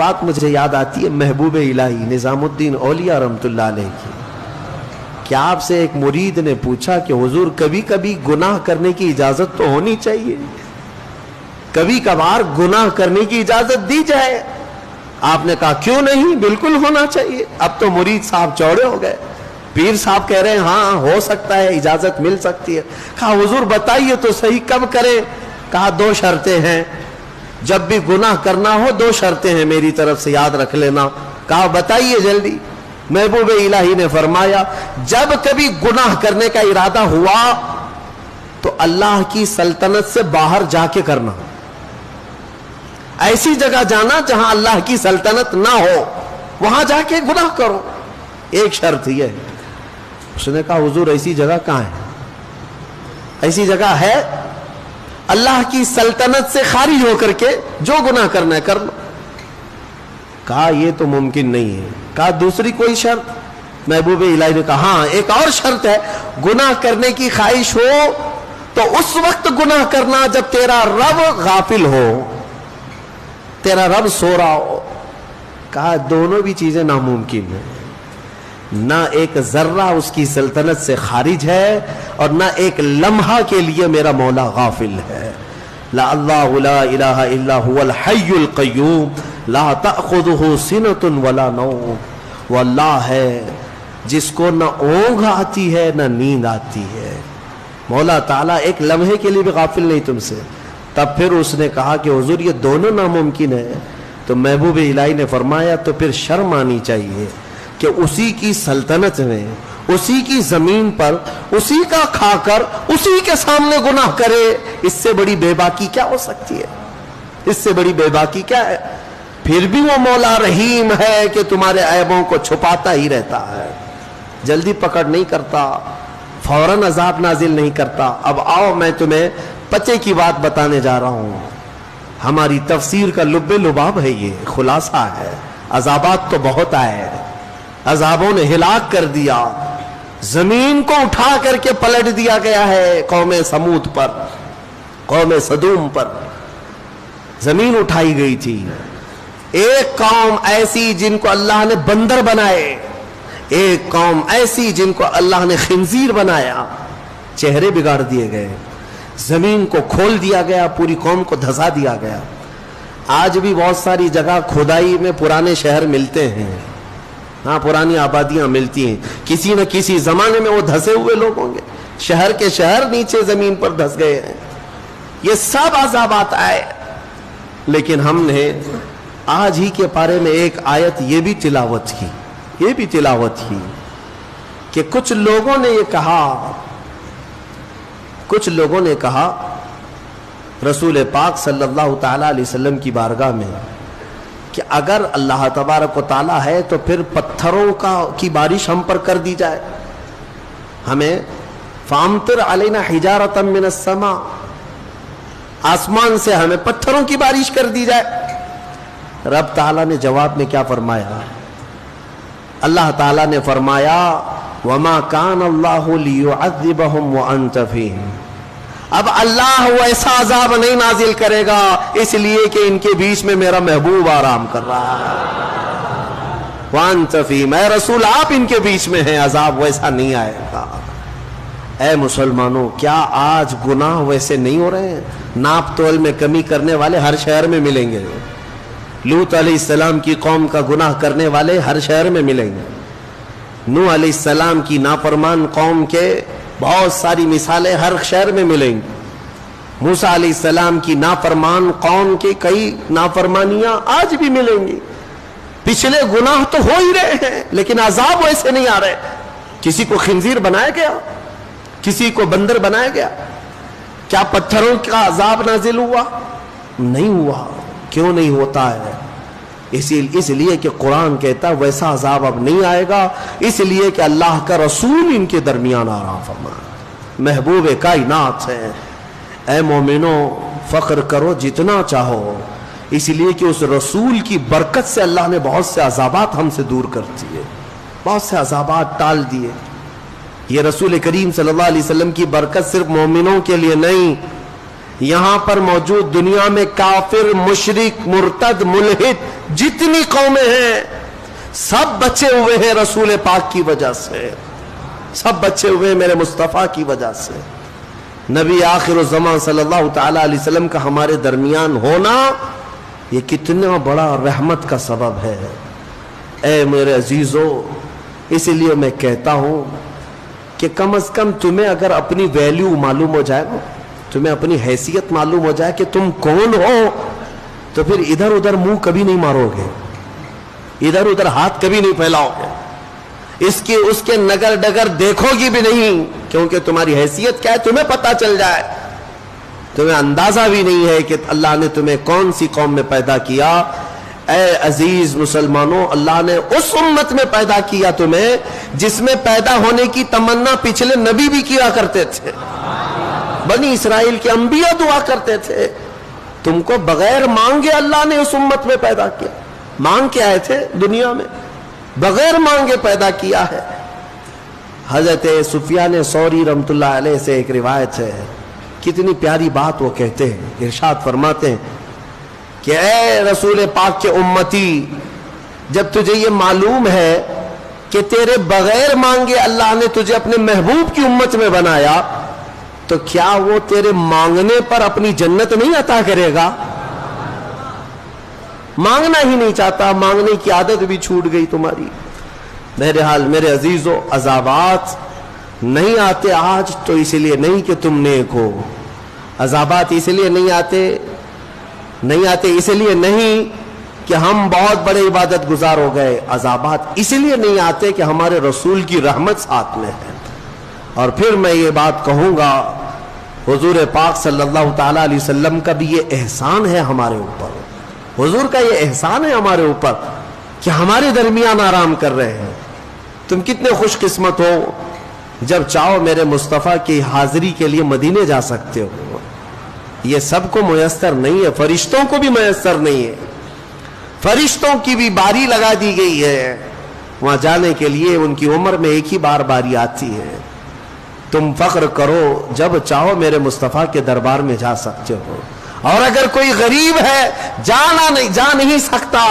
بات مجھے یاد آتی ہے محبوب الہی نظام الدین اولیاء رحمۃ اللہ علیہ کی کہ آپ سے ایک مرید نے پوچھا کہ حضور کبھی کبھی گناہ کرنے کی اجازت تو ہونی چاہیے، کبھی کبھار گناہ کرنے کی اجازت دی جائے۔ آپ نے کہا کیوں نہیں، بالکل ہونا چاہیے۔ اب تو مرید صاحب چوڑے ہو گئے، پیر صاحب کہہ رہے ہیں ہاں ہو سکتا ہے، اجازت مل سکتی ہے۔ کہا حضور بتائیے تو صحیح کب کریں؟ کہا دو شرطیں ہیں، جب بھی گناہ کرنا ہو دو شرطیں ہیں میری طرف سے، یاد رکھ لینا۔ کہا بتائیے جلدی۔ محبوب الہی نے فرمایا جب کبھی گناہ کرنے کا ارادہ ہوا تو اللہ کی سلطنت سے باہر جا کے کرنا، ایسی جگہ جانا جہاں اللہ کی سلطنت نہ ہو، وہاں جا کے گناہ کرو۔ ایک شرط یہ ہے۔ اس نے کہا حضور ایسی جگہ کہاں ہے؟ ایسی جگہ ہے اللہ کی سلطنت سے خارج ہو کر کے جو گناہ کرنا ہے کر لو۔ کہا یہ تو ممکن نہیں ہے۔ کہا دوسری کوئی شرط؟ محبوب الہی نے کہا ہاں ایک اور شرط ہے، گناہ کرنے کی خواہش ہو تو اس وقت گناہ کرنا جب تیرا رب غافل ہو، تیرا رب سو رہا ہو۔ کہا دونوں بھی چیزیں ناممکن ہیں، نہ ایک ذرہ اس کی سلطنت سے خارج ہے اور نہ ایک لمحہ کے لیے میرا مولا غافل ہے۔ لا اللہ لا الہ الا هو الحی القیوم لا تأخذہ سنۃ ولا نوم، وہ اللہ ہے جس کو نہ اونگ آتی ہے نہ نیند آتی ہے۔ مولا تعالیٰ ایک لمحے کے لیے بھی غافل نہیں تم سے۔ تب پھر اس نے کہا کہ حضور یہ دونوں ناممکن ہے، تو محبوب الہی نے فرمایا تو پھر شرم آنی چاہیے کہ اسی کی سلطنت میں، اسی کی زمین پر، اسی کا کھا کر اسی کے سامنے گناہ کرے۔ اس سے بڑی بے باکی کیا ہو سکتی ہے؟ اس سے بڑی بے باکی کیا ہے؟ پھر بھی وہ مولا رحیم ہے کہ تمہارے عیبوں کو چھپاتا ہی رہتا ہے، جلدی پکڑ نہیں کرتا، فوراً عذاب نازل نہیں کرتا۔ اب آؤ میں تمہیں پتے کی بات بتانے جا رہا ہوں، ہماری تفسیر کا لب لباب ہے، یہ خلاصہ ہے۔ عذابات تو بہت آئے، عذابوں نے ہلاک کر دیا، زمین کو اٹھا کر کے پلٹ دیا گیا ہے قوم سمود پر، قوم صدوم پر زمین اٹھائی گئی تھی۔ ایک قوم ایسی جن کو اللہ نے بندر بنائے، ایک قوم ایسی جن کو اللہ نے خنزیر بنایا، چہرے بگاڑ دیے گئے، زمین کو کھول دیا گیا، پوری قوم کو دھسا دیا گیا۔ آج بھی بہت ساری جگہ کھدائی میں پرانے شہر ملتے ہیں، ہاں پرانی آبادیاں ملتی ہیں، کسی نہ کسی زمانے میں وہ دھسے ہوئے لوگ ہوں گے، شہر کے شہر نیچے زمین پر دھس گئے ہیں۔ یہ سب عذابات آئے، لیکن ہم نے آج ہی کے پارے میں ایک آیت یہ بھی تلاوت کی کہ کچھ لوگوں نے کہا رسول پاک صلی اللہ تعالی علیہ وسلم کی بارگاہ میں کہ اگر اللہ تبارک و تعالی ہے تو پھر پتھروں کی بارش ہم پر کر دی جائے، ہمیں فامطر علینا حجارۃ من السماء، آسمان سے ہمیں پتھروں کی بارش کر دی جائے۔ رب تعالیٰ نے جواب میں کیا فرمایا؟ اللہ تعالیٰ نے فرمایا وَمَا كَانَ اللَّهُ لِيُعَذِّبَهُمْ وَأَنْتَ فِيهِمْ، اب اللہ ویسا عذاب نہیں نازل کرے گا اس لیے کہ ان کے بیچ میں میرا محبوب آرام کر رہا ہے۔ وَأَنْتَ فِيهِمْ، اے رسول آپ ان کے بیچ میں ہیں، عذاب ویسا نہیں آئے گا۔ اے مسلمانوں، کیا آج گناہ ویسے نہیں ہو رہے ہیں؟ ناپ تول میں کمی کرنے والے ہر شہر میں ملیں گے، لوط علیہ السلام کی قوم کا گناہ کرنے والے ہر شہر میں ملیں گے، نوح علیہ السلام کی نافرمان قوم کے بہت ساری مثالیں ہر شہر میں ملیں گی، موسیٰ علیہ السلام کی نافرمان قوم کی کئی نافرمانیاں آج بھی ملیں گی۔ پچھلے گناہ تو ہو ہی رہے ہیں لیکن عذاب ویسے نہیں آ رہے۔ کسی کو خنزیر بنایا گیا، کسی کو بندر بنایا گیا، کیا پتھروں کا عذاب نازل ہوا؟ نہیں ہوا۔ کیوں نہیں ہوتا ہے؟ اس لیے کہ قرآن کہتا ویسا عذاب اب نہیں آئے گا، اس لیے کہ اللہ کا رسول ان کے درمیان آرام فرما، محبوب کائنات ہے۔ اے مومنوں فخر کرو جتنا چاہو، اس لیے کہ اس رسول کی برکت سے اللہ نے بہت سے عذابات ہم سے دور کر دیے، بہت سے عذابات ٹال دیے۔ یہ رسول کریم صلی اللہ علیہ وسلم کی برکت صرف مومنوں کے لیے نہیں، یہاں پر موجود دنیا میں کافر، مشرک، مرتد، ملحد جتنی قومیں ہیں سب بچے ہوئے ہیں رسول پاک کی وجہ سے، سب بچے ہوئے ہیں میرے مصطفیٰ کی وجہ سے۔ نبی آخر الزمان صلی اللہ تعالی علیہ وسلم کا ہمارے درمیان ہونا یہ کتنا بڑا رحمت کا سبب ہے۔ اے میرے عزیزو، اس لیے میں کہتا ہوں کہ کم از کم تمہیں اگر اپنی ویلیو معلوم ہو جائے، تمہیں اپنی حیثیت معلوم ہو جائے کہ تم کون ہو، تو پھر ادھر ادھر منہ کبھی نہیں مارو گے، ادھر ادھر ہاتھ کبھی نہیں پھیلاؤ گے، اس کے نگر ڈگر دیکھو گی بھی نہیں، کیونکہ تمہاری حیثیت کیا ہے تمہیں پتہ چل جائے۔ تمہیں اندازہ بھی نہیں ہے کہ اللہ نے تمہیں کون سی قوم میں پیدا کیا۔ اے عزیز مسلمانوں، اللہ نے اس امت میں پیدا کیا تمہیں جس میں پیدا ہونے کی تمنا پچھلے نبی بھی کیا کرتے تھے، بنی اسرائیل کے انبیاء دعا کرتے تھے۔ تم کو بغیر مانگے اللہ نے اس امت میں پیدا کیا، مانگ کے آئے تھے دنیا میں، بغیر مانگے پیدا کیا ہے۔ حضرت سفیان ثوری رحمۃ اللہ علیہ سے ایک روایت ہے، کتنی پیاری بات وہ کہتے ہیں، ارشاد فرماتے ہیں کہ اے رسول پاک کے امتی، جب تجھے یہ معلوم ہے کہ تیرے بغیر مانگے اللہ نے تجھے اپنے محبوب کی امت میں بنایا، تو کیا وہ تیرے مانگنے پر اپنی جنت نہیں عطا کرے گا؟ مانگنا ہی نہیں چاہتا، مانگنے کی عادت بھی چھوٹ گئی تمہاری۔ بہرحال میرے عزیزو، عذابات نہیں آتے آج تو اس لیے نہیں کہ تم نیک ہو، عذابات اس لیے نہیں آتے اس لیے نہیں کہ ہم بہت بڑے عبادت گزار ہو گئے، عذابات اس لیے نہیں آتے کہ ہمارے رسول کی رحمت ساتھ میں ہے۔ اور پھر میں یہ بات کہوں گا، حضور پاک صلی اللہ تعالی علیہ وسلم کا بھی یہ احسان ہے ہمارے اوپر، حضور کا یہ احسان ہے ہمارے اوپر کہ ہمارے درمیان آرام کر رہے ہیں۔ تم کتنے خوش قسمت ہو، جب چاہو میرے مصطفیٰ کی حاضری کے لیے مدینے جا سکتے ہو۔ یہ سب کو میسر نہیں ہے، فرشتوں کو بھی میسر نہیں ہے، فرشتوں کی بھی باری لگا دی گئی ہے وہاں جانے کے لیے، ان کی عمر میں ایک ہی بار باری آتی ہے۔ تم فخر کرو، جب چاہو میرے مصطفیٰ کے دربار میں جا سکتے ہو۔ اور اگر کوئی غریب ہے جا نہیں سکتا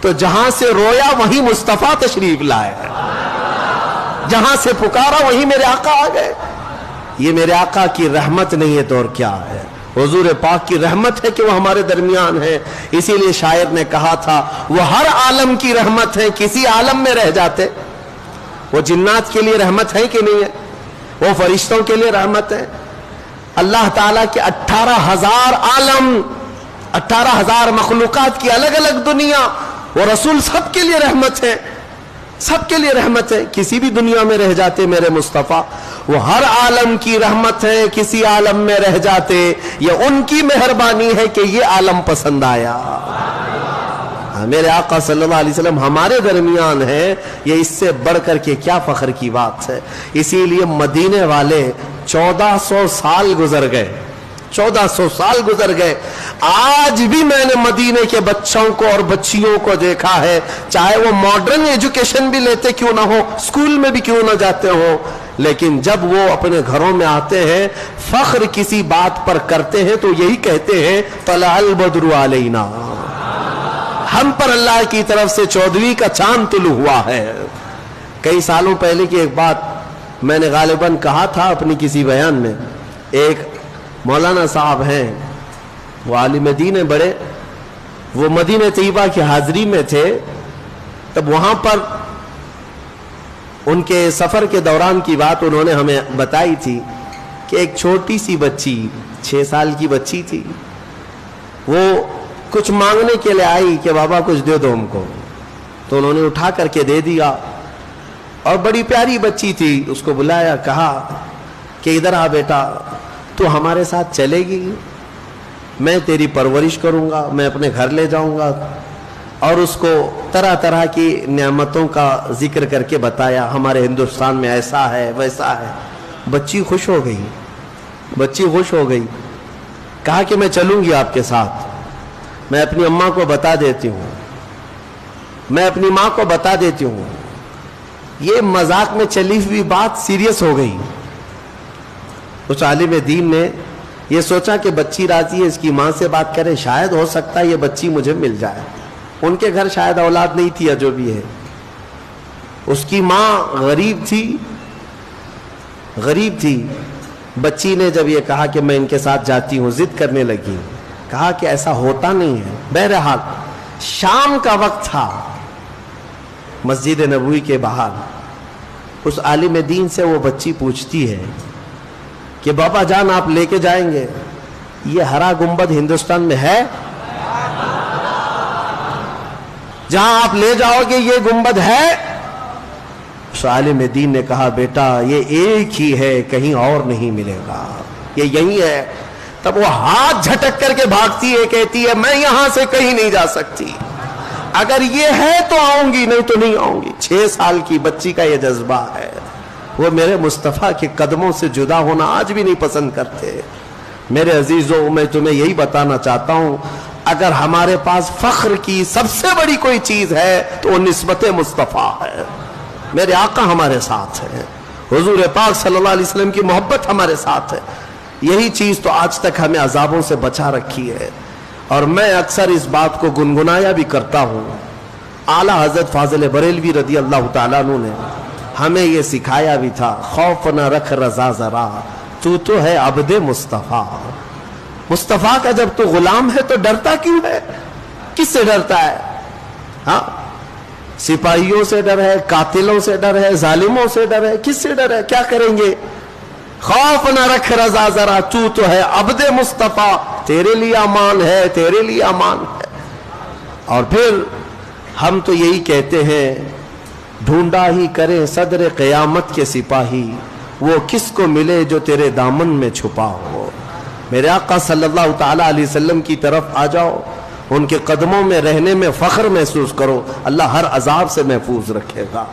تو جہاں سے رویا وہیں مصطفیٰ تشریف لائے، جہاں سے پکارا وہیں میرے آقا آ گئے۔ یہ میرے آقا کی رحمت نہیں ہے تو اور کیا ہے؟ حضور پاک کی رحمت ہے کہ وہ ہمارے درمیان ہے۔ اسی لیے شاعر نے کہا تھا، وہ ہر عالم کی رحمت ہے، کسی عالم میں رہ جاتے۔ وہ جنات کے لیے رحمت ہے کہ نہیں ہے؟ وہ فرشتوں کے لیے رحمت ہے۔ اللہ تعالیٰ کے 18,000 عالم، 18,000 مخلوقات کی الگ الگ دنیا، وہ رسول سب کے لیے رحمت ہے، سب کے لیے رحمت ہے۔ کسی بھی دنیا میں رہ جاتے میرے مصطفیٰ، وہ ہر عالم کی رحمت ہے، کسی عالم میں رہ جاتے یہ ان کی مہربانی ہے کہ یہ عالم پسند آیا۔ میرے آقا صلی اللہ علیہ وسلم ہمارے درمیان ہے، یہ اس سے بڑھ کر کے کیا فخر کی بات ہے۔ اسی لیے مدینے والے 1400 سال گزر گئے، 1400 سال گزر گئے، آج بھی میں نے مدینے کے بچوں کو اور بچیوں کو دیکھا ہے، چاہے وہ ماڈرن ایجوکیشن بھی لیتے کیوں نہ ہو، اسکول میں بھی کیوں نہ جاتے ہو، لیکن جب وہ اپنے گھروں میں آتے ہیں فخر کسی بات پر کرتے ہیں تو یہی کہتے ہیں طلع البدر علینا، ہم پر اللہ کی طرف سے 14ویں کا چاند طلوع ہوا ہے۔ کئی سالوں پہلے کی ایک بات میں نے غالباً کہا تھا اپنی کسی بیان میں، ایک مولانا صاحب ہیں، وہ عالم دین ہیں بڑے، وہ مدینہ طیبہ کی حاضری میں تھے، تب وہاں پر ان کے سفر کے دوران کی بات انہوں نے ہمیں بتائی تھی کہ ایک چھوٹی سی بچی 6 سال کی بچی تھی، وہ کچھ مانگنے کے لیے آئی کہ بابا کچھ دے دو ہم کو، تو انہوں نے اٹھا کر کے دے دیا، اور بڑی پیاری بچی تھی، اس کو بلایا، کہا کہ ادھر آ بیٹا، تو ہمارے ساتھ چلے گی، میں تیری پرورش کروں گا، میں اپنے گھر لے جاؤں گا، اور اس کو طرح طرح کی نعمتوں کا ذکر کر کے بتایا، ہمارے ہندوستان میں ایسا ہے ویسا ہے۔ بچی خوش ہو گئی، بچی خوش ہو گئی، کہا کہ میں چلوں گی آپ کے ساتھ، میں اپنی اماں کو بتا دیتی ہوں، میں اپنی ماں کو بتا دیتی ہوں۔ یہ مذاق میں چلی ہوئی بات سیریس ہو گئی۔ اس عالم دین نے یہ سوچا کہ بچی راضی ہے، اس کی ماں سے بات کرے، شاید ہو سکتا ہے یہ بچی مجھے مل جائے. ان کے گھر شاید اولاد نہیں تھی یا جو بھی ہے. اس کی ماں غریب تھی. بچی نے جب یہ کہا کہ میں ان کے ساتھ جاتی ہوں، ضد کرنے لگی. کہا کہ ایسا ہوتا نہیں ہے. بہرحال شام کا وقت تھا، مسجد نبوی کے باہر. اس عالم دین سے وہ بچی پوچھتی ہے کہ بابا جان آپ لے کے جائیں گے، یہ ہرا گنبد ہندوستان میں ہے؟ جہاں آپ لے جاؤ گے یہ گنبد ہے؟ اس عالم دین نے کہا بیٹا یہ ایک ہی ہے، کہیں اور نہیں ملے گا، یہ یہی ہے. تب وہ ہاتھ جھٹک کر کے بھاگتی ہے، کہتی ہے میں یہاں سے کہیں نہیں جا سکتی، اگر یہ ہے تو آؤں گی، نہیں تو نہیں آؤں گی. 6 سال کی بچی کا یہ جذبہ ہے. وہ میرے مصطفیٰ کے قدموں سے جدا ہونا آج بھی نہیں پسند کرتے. میرے عزیزوں میں تمہیں یہی بتانا چاہتا ہوں، اگر ہمارے پاس فخر کی سب سے بڑی کوئی چیز ہے تو وہ نسبت مصطفیٰ ہے. میرے آقا ہمارے ساتھ ہیں، حضور پاک صلی اللہ علیہ وسلم کی محبت ہمارے ساتھ ہے. یہی چیز تو آج تک ہمیں عذابوں سے بچا رکھی ہے. اور میں اکثر اس بات کو گنگنایا بھی کرتا ہوں. اعلیٰ حضرت فاضل بریلوی رضی اللہ تعالیٰ عنہ نے ہمیں یہ سکھایا بھی تھا، خوف نہ رکھ رضا ذرا، تو ہے عبد مصطفیٰ. مصطفیٰ کا جب تو غلام ہے تو ڈرتا کیوں ہے؟ کس سے ڈرتا ہے؟ ہاں، سپاہیوں سے ڈر ہے، قاتلوں سے ڈر ہے، ظالموں سے ڈر ہے، کس سے ڈر ہے؟ کیا کریں گے؟ خوف نہ رکھ رضا ذرا، تو ہے عبد مصطفیٰ، تیرے لیے امان ہے، تیرے لیے امان ہے. اور پھر ہم تو یہی کہتے ہیں، ڈھونڈا ہی کرے صدر قیامت کے سپاہی، وہ کس کو ملے جو تیرے دامن میں چھپا ہو. میرے آقا صلی اللہ تعالی علیہ وسلم کی طرف آ جاؤ، ان کے قدموں میں رہنے میں فخر محسوس کرو، اللہ ہر عذاب سے محفوظ رکھے گا.